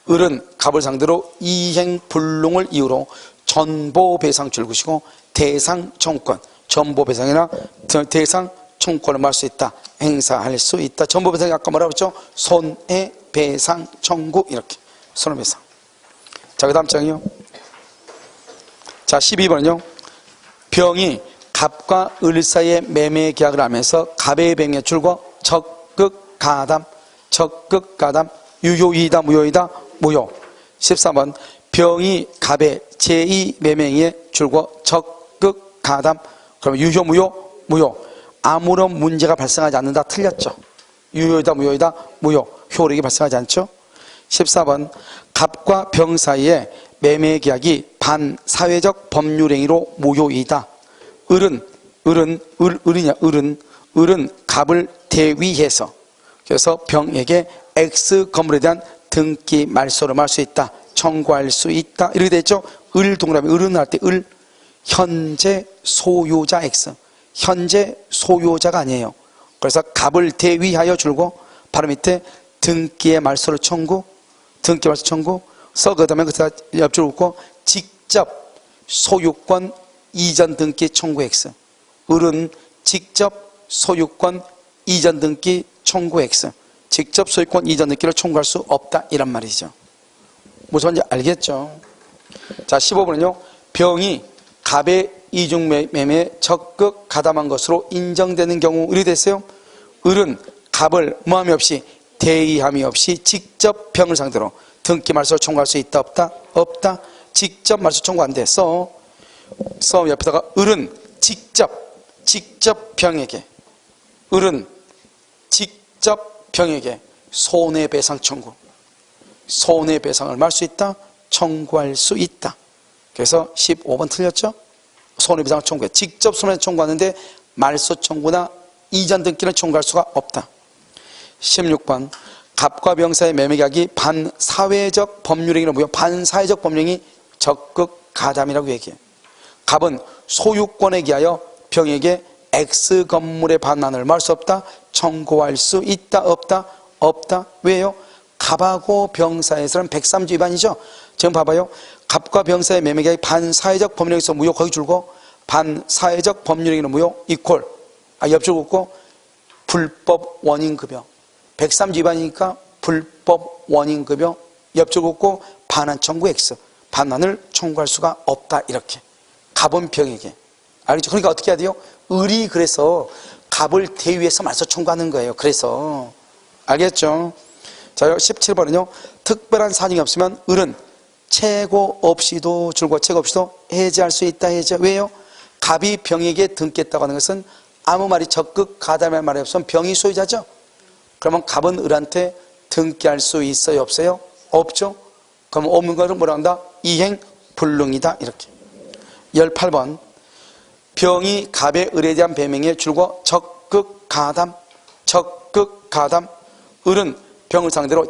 을은 갑을 상대로 이행불능을 이유로 전보배상 줄구시고 대상 청구권, 전보배상이나 대상 청구권을 말할 수 있다. 행사할 수 있다. 전보배상이 아까 뭐라고 했죠? 손해배상 청구 이렇게. 손해배상. 자, 그 다음 장이요. 자, 12번은요. 병이 갑과 을 사이의 매매 계약을 하면서 갑의 병에 줄고 적극 가담 유효이다 무효이다 무효. 13번. 병이 갑의 제2 매매에 줄고 적극 가담. 그러면 유효 무효. 아무런 문제가 발생하지 않는다. 틀렸죠. 유효이다 무효이다 무효. 효력이 발생하지 않죠. 14번. 갑과 병 사이에 매매 계약이 반사회적 법률 행위로 무효이다. 을은 갑을 대위해서 그래서 병에게 X 건물에 대한 등기 말소를 할 수 있다. 청구할 수 있다. 이렇게 되죠. 을 동그라미 을은 할 때 을 현재 소유자 X. 현재 소유자가 아니에요. 그래서 갑을 대위하여 줄고 바로 밑에 등기의 말소를 청구 써 그다음에 그 옆줄 긋고 직접 소유권 이전 등기 청구 X. 을은 직접 소유권 이전 등기 청구 X. 직접 소유권 이전 등기를 청구할 수 없다. 이란 말이죠. 무슨 말인지 알겠죠? 자, 15번은요. 병이 갑의 이중매매에 적극 가담한 것으로 인정되는 경우 을이 됐어요. 을은 갑을 뭐함이 없이 대의함이 없이 직접 병을 상대로 등기 말소를 청구할 수 있다 없다? 없다. 직접 말소 청구 안 돼. 써 옆에다가 을은 직접 병에게 을은 직접 병에게 손해배상 청구 손해배상을 말 수 있다? 청구할 수 있다. 그래서 15번 틀렸죠? 손해배상을 청구해. 직접 손해배상 청구하는데 말소 청구나 이전 등기를 청구할 수가 없다. 16번 갑과 병 사이의 매매계약이 반사회적 법률행위로 무효. 반사회적 법률행위 적극 가담이라고 얘기해. 갑은 소유권에 기하여 병에게 X 건물의 반환을 말할 수 없다. 청구할 수 있다 없다? 없다. 왜요? 갑하고 병 사이에서는 103조 위반이죠. 지금 봐봐요. 갑과 병 사이의 매매계약이 반사회적 법률행위에서 무효. 거기 줄고 반사회적 법률행위로 무효 이퀄 옆줄 긋고 불법 원인급여 103조 위반이니까 불법 원인급여 옆줄 긋고 반환 청구 X 반환을 청구할 수가 없다. 이렇게 갑은 병에게 알겠죠? 그러니까 어떻게 해야 돼요? 을이 그래서 갑을 대위해서 말소 청구하는 거예요. 그래서 알겠죠? 자, 17번은요. 특별한 사정이 없으면 을은 채고 없이도 줄고 채고 없이도 해지할 수 있다. 해지. 왜요? 갑이 병에게 등기했다고 하는 것은 아무 말이 적극 가담할 말이 없으면 병이 소유자죠. 그러면 갑은 을한테 등기할 수 있어요? 없어요? 없죠. 그럼 없는 거를 뭐라 한다? 이행 불능이다. 이렇게. 18번 병이 갑의 을에 대한 배명에 줄고 적극 가담 을은 병을 상대로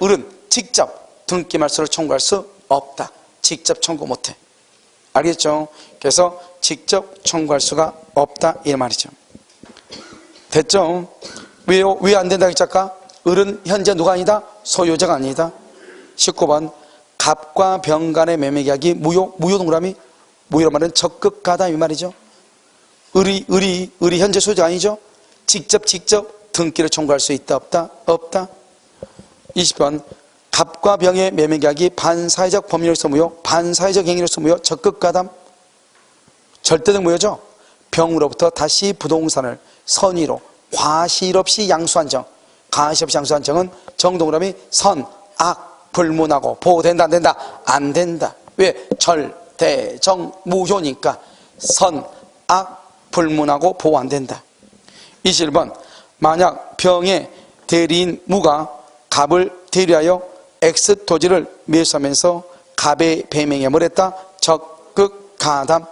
을은 직접 등기 말소를 청구할 수 없다. 직접 청구 못해. 알겠죠? 그래서 직접 청구할 수가 없다. 이 말이죠. 됐죠? 왜요? 왜 안 된다 했잖아? 을은 현재 누가 아니다? 소유자가 아니다. 19번 갑과 병 간의 매매계약이 무효 동그라미 무효란 말은 적극 가담 이 말이죠. 을이 현재 소유자가 아니죠. 직접 등기를 청구할 수 있다 없다? 없다. 20번 갑과 병의 매매계약이 반사회적 법률로서 무효 반사회적 행위로서 무효 적극 가담 절대적 무효죠. 병으로부터 다시 부동산을 선의로 과실 없이 양수한 정 과실 없이 양수한 정은 정동그라미 선, 악, 불문하고 보호된다 안 된다? 안 된다. 왜? 절대, 정, 무효니까 선, 악, 불문하고 보호 안 된다. 21번 만약 병의 대리인 무가 갑을 대리하여 X 토지를 매수하면서 갑의 배명에 뭘 했다? 적극 가담.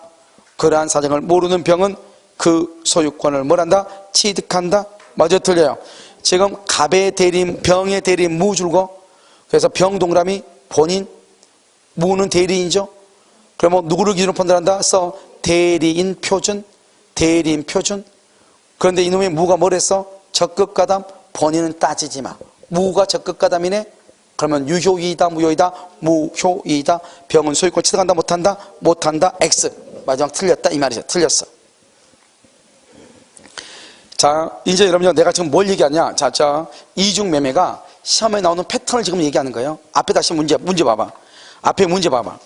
그러한 사정을 모르는 병은 그 소유권을 뭘 한다? 취득한다. 맞아 틀려요? 지금 갑의 대리인 병의 대리인 무 줄고 그래서 병 동그라미 본인 무는 대리인이죠. 그러면 누구를 기준으로 판단한다? 써 대리인 표준. 그런데 이놈의 무가 뭘 했어? 적극 가담. 본인은 따지지 마. 무가 적극 가담이네. 그러면 유효이다 무효이다? 무효이다. 병은 소유권 취득한다 못한다? 못한다. X. 마지막 틀렸다 이 말이죠. 틀렸어. 자, 이제 여러분요, 내가 지금 뭘 얘기하냐? 자, 이중매매가 시험에 나오는 패턴을 지금 얘기하는 거예요. 앞에 다시 문제 봐봐. 앞에 문제 봐봐.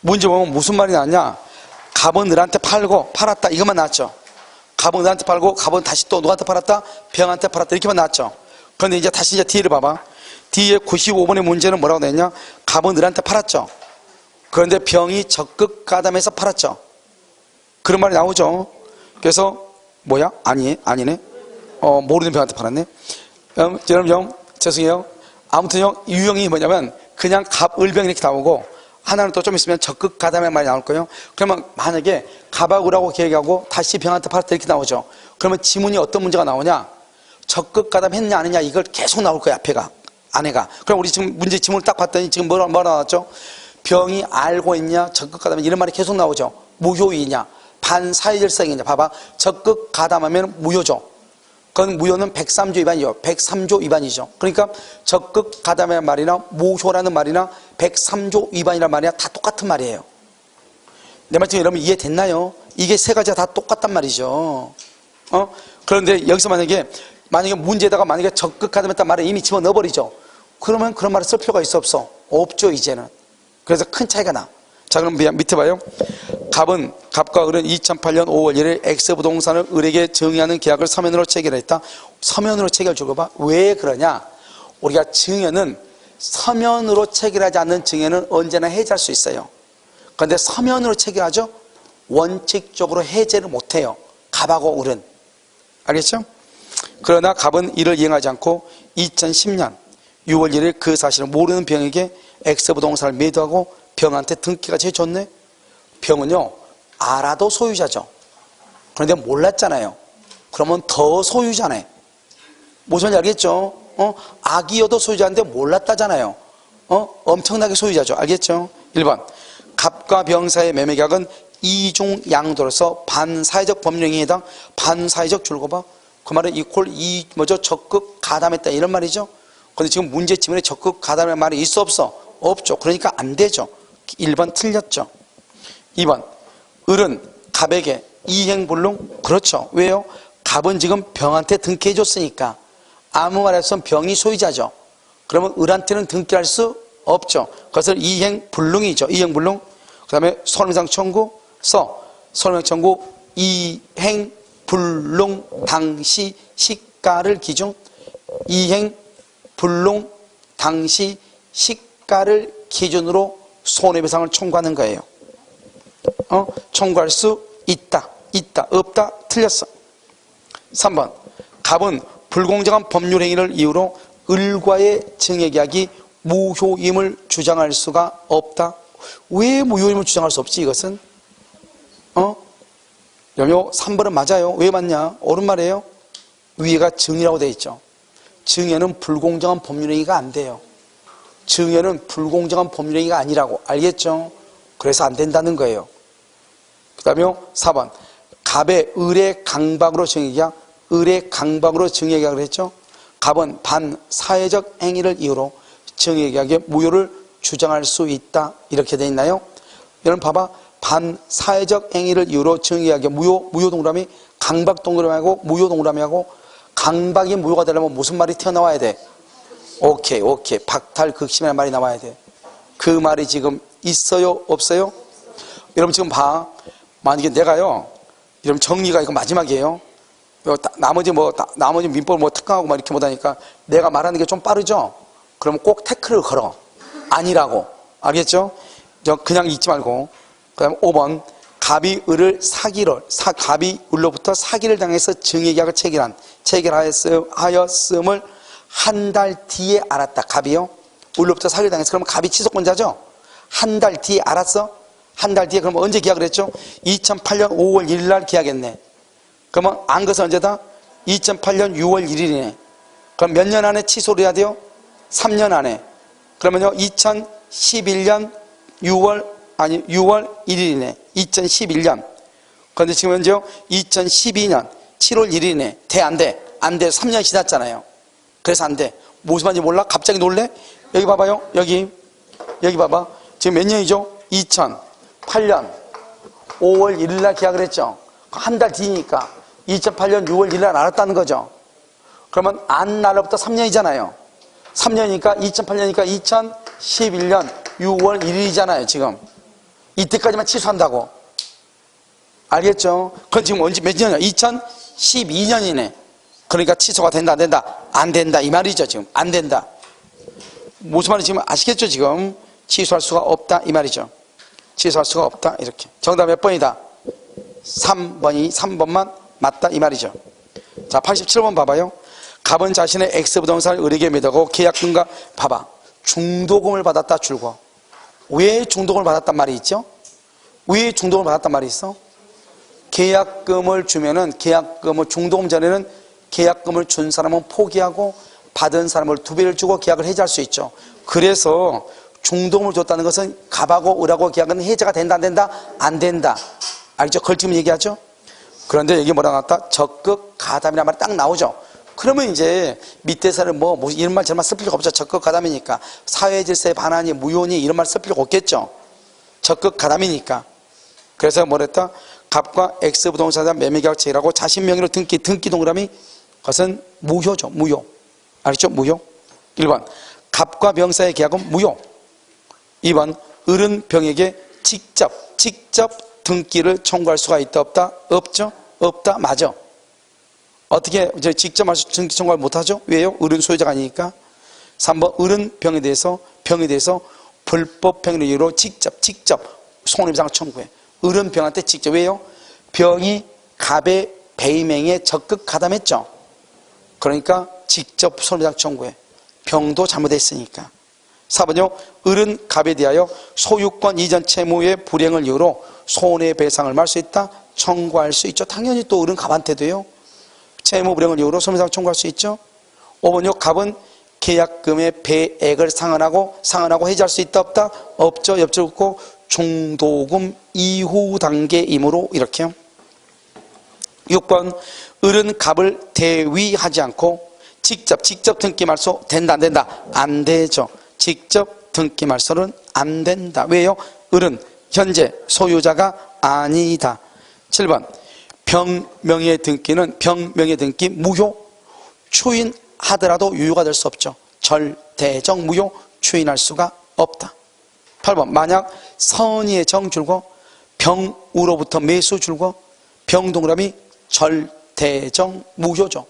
문제 보면 무슨 말이 나왔냐? 갑은 을한테 팔고 팔았다. 이것만 나왔죠. 갑은 을한테 팔고 갑은 다시 또 누구한테 팔았다? 병한테 팔았다. 이렇게만 나왔죠. 그런데 이제 다시 뒤를 봐봐. 뒤에 95번의 문제는 뭐라고 냈냐? 갑은 을한테 팔았죠. 그런데 병이 적극 가담해서 팔았죠. 그런 말이 나오죠. 그래서 뭐야? 아니네. 모르는 병한테 팔았네. 여러분 죄송해요. 아무튼요, 유형이 뭐냐면 그냥 갑, 을병 이렇게 나오고 하나는 또 좀 있으면 적극 가담의 말이 나올 거예요. 그러면 만약에 갑하고 을하고 계획하고 다시 병한테 팔았다 이렇게 나오죠. 그러면 지문이 어떤 문제가 나오냐? 적극 가담했냐 안 했냐 이걸 계속 나올 거야. 앞에가 안에가. 그럼 우리 지금 문제 지문을 딱 봤더니 지금 뭐라 나왔죠? 병이 알고 있냐 적극 가담 이런 말이 계속 나오죠. 무효이냐 반사회질성이냐. 봐봐. 적극 가담하면 무효죠. 그건 무효는 103조 위반이죠. 103조 위반이죠. 그러니까 적극 가담의 말이나 무효라는 말이나 103조 위반이라는 말이나 다 똑같은 말이에요. 내 말 지금 여러분 이해됐나요? 이게 세 가지가 다 똑같단 말이죠. 그런데 여기서 만약에 만약에 문제에다가 만약에 적극 가담했단 말을 이미 집어넣어버리죠. 그러면 그런 말을 쓸 필요가 있어 없어? 없죠 이제는. 그래서 큰 차이가 나. 자 그럼 밑에 봐요. 갑과 을은 2008년 5월 1일 X부동산을 을에게 증여하는 계약을 서면으로 체결했다. 서면으로 체결 주고 봐. 왜 그러냐? 우리가 증여는 서면으로 체결하지 않는 증여는 언제나 해지할 수 있어요. 그런데 서면으로 체결하죠? 원칙적으로 해제를 못해요. 갑하고 을은. 알겠죠? 그러나 갑은 이를 이행하지 않고 2010년 6월 1일 그 사실을 모르는 병에게 X부동산을 매도하고 병한테 등기까지 해줬네. 병은요 알아도 소유자죠. 그런데 몰랐잖아요. 그러면 더 소유자네. 무슨 말인지 알겠죠? 악이어도 소유자인데 몰랐다잖아요. 엄청나게 소유자죠. 알겠죠? 1번 갑과 병 사이의 매매계약은 이중양도로서 반사회적 법령에 해당. 반사회적 줄거 봐. 그 말은 적극 가담했다 이런 말이죠. 그런데 지금 문제 지문에 적극 가담의 말이 있어 없어? 없죠. 그러니까 안 되죠. 1번 틀렸죠. 2번 을은 갑에게 이행불능. 그렇죠. 왜요? 갑은 지금 병한테 등기해 줬으니까 아무 말 없으면 병이 소유자죠. 그러면 을한테는 등기할 수 없죠. 그것을 이행불능이죠. 이행불능. 그 다음에 손해배상 청구 손해배상 청구 이행불능 당시 시가를 기준. 이행불능 당시 시가를 기준으로 손해배상을 청구하는 거예요. 청구할 수 있다, 없다, 틀렸어. 3번 갑은 불공정한 법률 행위를 이유로 을과의 증여계약이 무효임을 주장할 수가 없다. 왜 무효임을 주장할 수 없지 이것은? 여러분 3번은 맞아요. 왜 맞냐? 옳은 말이에요. 위에가 증여라고 되어 있죠. 증여는 불공정한 법률 행위가 안 돼요. 증여는 불공정한 법률 행위가 아니라고. 알겠죠? 그래서 안 된다는 거예요. 그 다음에 4번 갑의 을의 강박으로 증여계약. 을의 강박으로 증여계약을 했죠. 갑은 반사회적 행위를 이유로 증여계약의 무효를 주장할 수 있다. 이렇게 돼 있나요? 여러분 봐봐. 반사회적 행위를 이유로 증여계약의 무효 동그라미, 강박 동그라미하고 무효 동그라미하고. 강박이 무효가 되려면 무슨 말이 튀어나와야 돼? 오케이. 박탈극심이라는 말이 나와야 돼. 그 말이 지금 있어요? 없어요? 여러분 지금 봐. 만약에 내가요, 여러분 정리가 이거 마지막이에요. 나머지 민법 특강하고 이렇게 못하니까 내가 말하는 게 좀 빠르죠? 그러면 꼭 태클을 걸어. 아니라고. 알겠죠? 그냥 잊지 말고. 그 다음에 5번 갑이 을로부터 사기를 당해서 증여계약을 체결하였음을 한 달 뒤에 알았다. 갑이요. 을로부터 사기를 당해서. 그러면 갑이 취소권자죠? 한 달 뒤에 알았어? 한 달 뒤에. 그럼 언제 계약을 했죠? 2008년 5월 1일 날 계약했네. 그러면 안 것은 언제다? 2008년 6월 1일이네. 그럼 몇 년 안에 취소를 해야 돼요? 3년 안에. 그러면요 2011년 6월 1일이네. 2011년. 그런데 지금 현재요 2012년 7월 1일이네. 돼? 안 돼? 안 돼. 3년 지났잖아요. 그래서 안 돼. 무슨 말인지 몰라? 갑자기 놀래? 여기 봐봐요. 여기 봐봐. 지금 몇 년이죠? 2008년 5월 1일 날 계약을 했죠. 한 달 뒤니까 2008년 6월 1일 날 알았다는 거죠. 그러면 안 날로부터 3년이잖아요. 3년이니까 2008년이니까 2011년 6월 1일이잖아요. 지금 이때까지만 취소한다고. 알겠죠? 그건 지금 언제 몇 년이야? 2012년이네. 그러니까 취소가 된다 안 된다? 안 된다 이 말이죠. 지금 안 된다. 무슨 말인지 지금 아시겠죠? 지금 취소할 수가 없다 이 말이죠. 취소할 수가 없다 이렇게. 정답 몇 번이다? 3번만 맞다 이 말이죠. 자 87번 봐봐요. 갑은 자신의 X부동산을 을에게 매도하고 계약금과 봐봐. 중도금을 받았다 줄거. 왜 중도금을 받았단 말이 있죠? 왜 중도금을 받았단 말이 있어? 계약금을 주면은 중도금 전에는 계약금을 준 사람은 포기하고 받은 사람을 2배를 주고 계약을 해지할 수 있죠. 그래서 중도금을 줬다는 것은 갑하고 을하고 계약은 해제가 된다 안 된다? 안 된다. 알죠? 걸치면 얘기하죠? 그런데 여기 뭐라 나왔다? 적극 가담이라는 말이 딱 나오죠. 그러면 이제 밑에서는 뭐 이런 말 저런 말 쓸 필요가 없죠. 적극 가담이니까. 사회질서에 반하니 무효니 이런 말 쓸 필요가 없겠죠. 적극 가담이니까. 그래서 뭐랬다? 갑과 X부동산에 대한 매매계약 체결하고 자신 명의로 등기 동그라미 그것은 무효죠. 무효. 알겠죠? 무효. 1번 갑과 병 사이의 계약은 무효. 2번 을은 병에게 직접 등기를 청구할 수가 있다 없다? 없죠? 없다. 맞아. 어떻게 이제 직접 등기 청구를 못하죠? 왜요? 을은 소유자가 아니니까. 3번 을은 병에 대해서 불법 행위로 이유로 직접 손해배상을 청구해. 을은 병한테 직접. 왜요? 병이 갑의 배임행위에 적극 가담했죠. 그러니까 직접 손해배상 청구해. 병도 잘못했으니까. 4번요. 을은 갑에 대하여 소유권 이전 채무의 불이행을 이유로 손해배상을 말할 수 있다? 청구할 수 있죠. 당연히 또 을은 갑한테도요. 채무 불이행을 이유로 손해배상을 청구할 수 있죠. 5번요. 갑은 계약금의 배액을 상환하고 해지할 수 있다 없다? 없죠. 엽질 없고 중도금 이후 단계이므로 이렇게요. 6번 을은 갑을 대위하지 않고 직접 등기 말소 된다 안 된다? 안 되죠. 직접 등기 말소는 안 된다. 왜요? 을은 현재 소유자가 아니다. 7번 병 명의 등기 무효. 추인하더라도 유효가 될 수 없죠. 절대적 무효. 추인할 수가 없다. 8번 만약 선의의 정 줄고 병으로부터 매수 줄고 병 동그라미 절대적 무효죠.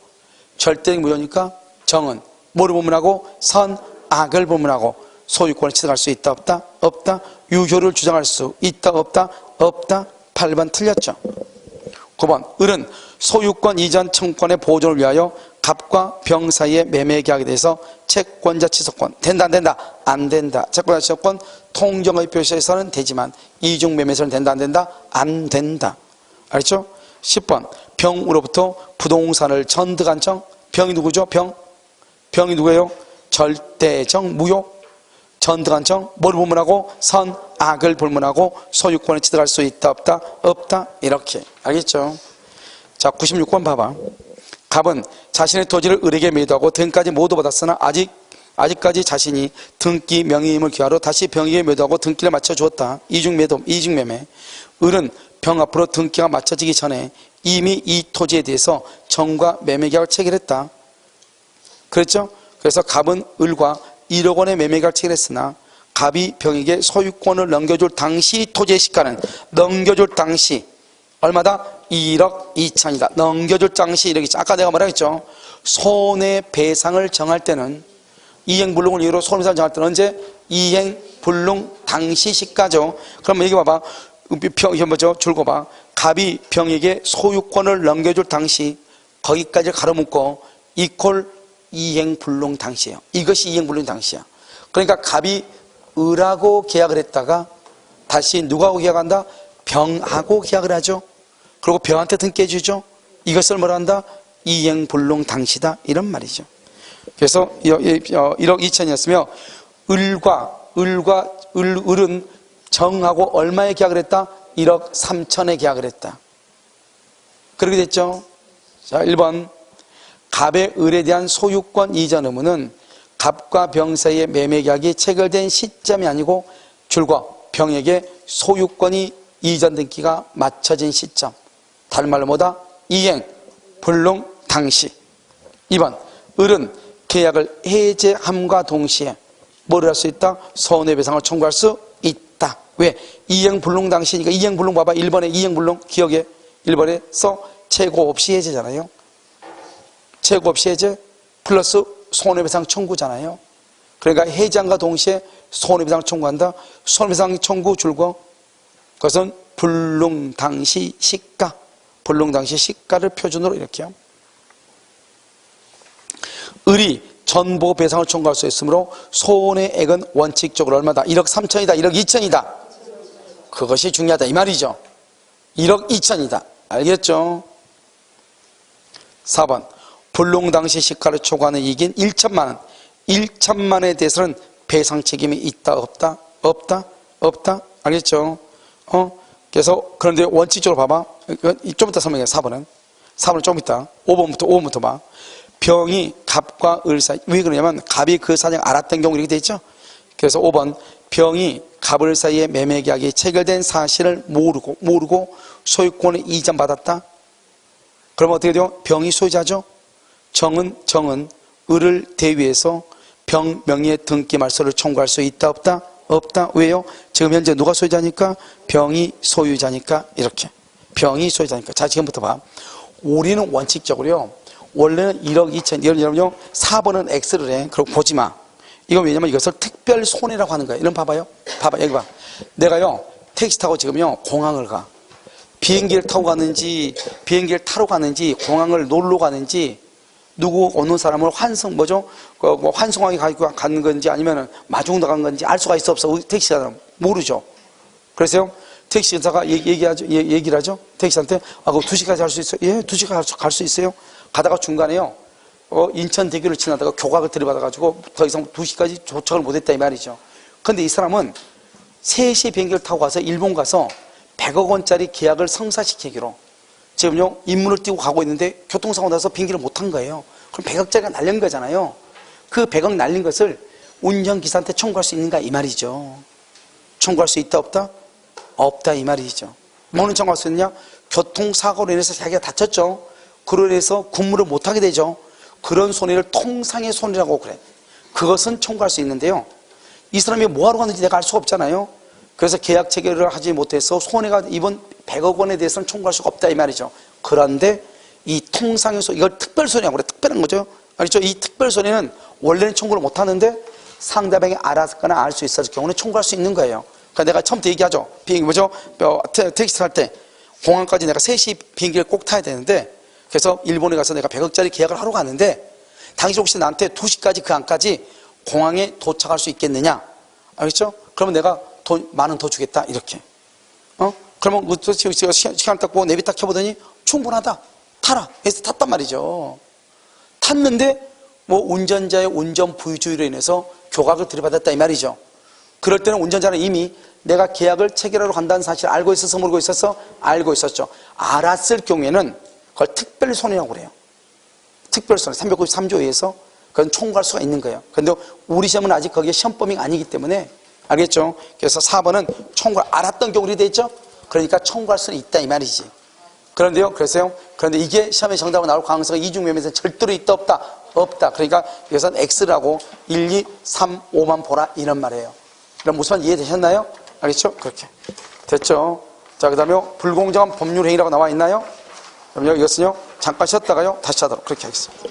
절대적 무효니까 정은 뭐를 본문하고 선악을 본문하고 소유권을 취득할 수 있다 없다? 없다. 유효를 주장할 수 있다 없다? 없다. 8번 틀렸죠. 9번 을은 소유권 이전 청구권의 보존을 위하여 갑과 병 사이의 매매 계약에 대해서 채권자 취소권 된다 안 된다? 안 된다. 채권자 취소권 통정의 표시에서는 되지만 이중 매매에서는 된다 안 된다? 안 된다. 알겠죠? 10번 병으로부터 부동산을 전득한 정. 병이 누구죠? 병이 누구예요? 절대적 무효. 전득한 정 뭘 불문하고 선악을 불문하고 소유권을 취득할 수 있다 없다? 없다. 이렇게. 알겠죠? 자 96번 봐봐. 갑은 자신의 토지를 을에게 매도하고 등까지 모두 받았으나 아직까지 자신이 등기 명의임을 기하로 다시 병에게 매도하고 등기를 맞춰 주었다. 이중매매. 을은 병 앞으로 등기가 맞춰지기 전에 이미 이 토지에 대해서 정과 매매계약을 체결했다. 그랬죠? 그래서 갑은 을과 1억 원의 매매계약을 체결했으나 갑이 병에게 소유권을 넘겨줄 당시 토지의 시가는 넘겨줄 당시 얼마다? 1억 2천이다. 넘겨줄 당시 1억 2천. 아까 내가 뭐라 했죠? 손해배상을 정할 때는 이행불능을 이유로 손해배상을 정할 때는 언제? 이행불능 당시 시가죠. 그럼 여기 봐봐. 병 뭐죠? 줄거 봐. 갑이 병에게 소유권을 넘겨줄 당시 거기까지 가로묶고 이퀄 이행불능 당시예요. 이것이 이행불능 당시야. 그러니까 갑이 을하고 계약을 했다가 다시 누구하고 계약한다? 병하고 계약을 하죠. 그리고 병한테 등기해 주죠. 이것을 뭐라 한다? 이행불능 당시다. 이런 말이죠. 그래서 1억 2천이었으며 을은 정하고 얼마에 계약을 했다? 1억 3천에 계약을 했다. 그렇게 됐죠. 자 1번 갑의 을에 대한 소유권 이전 의무는 갑과 병 사이의 매매 계약이 체결된 시점이 아니고 줄거 병에게 소유권이 이전 등기가 맞춰진 시점. 다른 말로 뭐다? 이행 불능 당시. 2번 을은 계약을 해제함과 동시에 뭐를 할 수 있다? 손해배상을 청구할 수 있다. 왜? 이행불능 당시니까. 이행불능 봐봐. 1번에 이행불능 기억해. 1번에서 최고 없이 해제잖아요. 최고 없이 해제 플러스 손해배상 청구잖아요. 그러니까 해제함과 동시에 손해배상 청구한다. 손해배상 청구 줄거 그것은 불능 당시 시가. 불능 당시 시가를 표준으로 이렇게요. 을이 전보 배상을 청구할 수 있으므로 손해액은 원칙적으로 얼마다? 1억 3천이다. 1억 2천이다. 그것이 중요하다 이 말이죠. 1억 2천이다. 알겠죠? 4번 불능 당시 시가를 초과하는 이익인 1천만 원. 1천만 원에 대해서는 배상 책임이 있다 없다? 없다? 없다? 알겠죠? 그래서 그런데 원칙적으로 봐봐. 좀 이따 설명해. 4번은 좀 이따 5번부터 봐. 병이 갑과 을 사이. 왜 그러냐면 갑이 그 사정을 알았던 경우 이렇게 돼 있죠. 그래서 5번 병이 갑을 사이에 매매계약이 체결된 사실을 모르고 소유권을 이전받았다. 그러면 어떻게 돼요? 병이 소유자죠. 정은 을을 대위해서 병, 명예, 등기, 말소를 청구할 수 있다 없다? 없다. 왜요? 지금 현재 누가 소유자니까? 병이 소유자니까. 이렇게 병이 소유자니까. 자, 지금부터 봐. 우리는 원칙적으로요, 원래는 1억 2천, 여러분요 4번은 X를 해. 그리고 보지 마. 이건 왜냐면 이것을 특별 손해라고 하는 거예요. 이런 봐봐요. 봐봐, 여기 봐. 내가요 택시 타고 지금요 공항을 가. 비행기를 타고 가는지 비행기를 타러 가는지 공항을 놀러 가는지 누구 어느 사람을 환승하게 가는 건지 아니면 마중 나간 건지 알 수가 있어 없어? 택시가 모르죠. 그래서 택시기사가 얘기를 하죠. 택시한테 그 2시까지 갈 수 있어요? 예, 2시까지 갈 수 있어요. 가다가 중간에요 인천대교를 지나다가 교각을 들이받아가지고 더 이상 2시까지 도착을 못했다 이 말이죠. 근데 이 사람은 3시에 비행기를 타고 가서 일본 가서 100억 원짜리 계약을 성사시키기로 지금요 임무를 띄고 가고 있는데 교통사고 나서 비행기를 못 탄 거예요. 그럼 100억짜리가 날린 거잖아요. 그 100억 날린 것을 운전기사한테 청구할 수 있는가 이 말이죠. 청구할 수 있다 없다? 없다 이 말이죠. 뭐는 청구할 수 있느냐? 교통사고로 인해서 자기가 다쳤죠. 그로 인해서 근무를 못하게 되죠. 그런 손해를 통상의 손해라고 그래. 그것은 청구할 수 있는데요, 이 사람이 뭐하러 갔는지 내가 알 수가 없잖아요. 그래서 계약 체결을 하지 못해서 손해가 입은 100억 원에 대해서는 청구할 수가 없다 이 말이죠. 그런데 이 통상의 손해, 이걸 특별손해라고 그래. 특별한 거죠. 알죠? 이 특별손해는 원래는 청구를 못하는데 상대방이 알았거나 알 수 있었을 경우는 청구할 수 있는 거예요. 그러니까 내가 처음부터 얘기하죠. 비행기 택시 탈 때 공항까지 내가 3시 비행기를 꼭 타야 되는데, 그래서 일본에 가서 내가 100억짜리 계약을 하러 갔는데 당신 혹시 나한테 2시까지 그 안까지 공항에 도착할 수 있겠느냐? 알겠죠? 그러면 내가 돈 10,000원 더 주겠다 이렇게. 그러면 시간 딱 보고 내비 딱 켜보더니 충분하다, 타라 해서 탔단 말이죠. 탔는데 운전자의 운전 부주의로 인해서 교각을 들이받았다 이 말이죠. 그럴 때는 운전자는 이미 내가 계약을 체결하러 간다는 사실을 알고 있어서 모르고 있었어? 알고 있었죠. 알았을 경우에는 그걸 특별손해라고 그래요. 특별손해 393조에 의해서 그건 청구할 수가 있는 거예요. 그런데 우리 시험은 아직 거기에 시험 범위가 아니기 때문에, 알겠죠? 그래서 4번은 청구를 알았던 경우로 돼 있죠. 그러니까 청구할 수는 있다 이 말이지. 그런데요, 그런데 이게 시험에 정답으로 나올 가능성이 이중면에서 절대로 있다 없다? 없다. 그러니까 여기서는 X라고 1, 2, 3, 5만 보라 이런 말이에요. 그럼 무슨 말 이해되셨나요? 알겠죠? 그렇게 됐죠? 자, 그 다음에 불공정한 법률 행위라고 나와 있나요? 그럼 이것은요 잠깐 쉬었다가요 다시 하도록 그렇게 하겠습니다.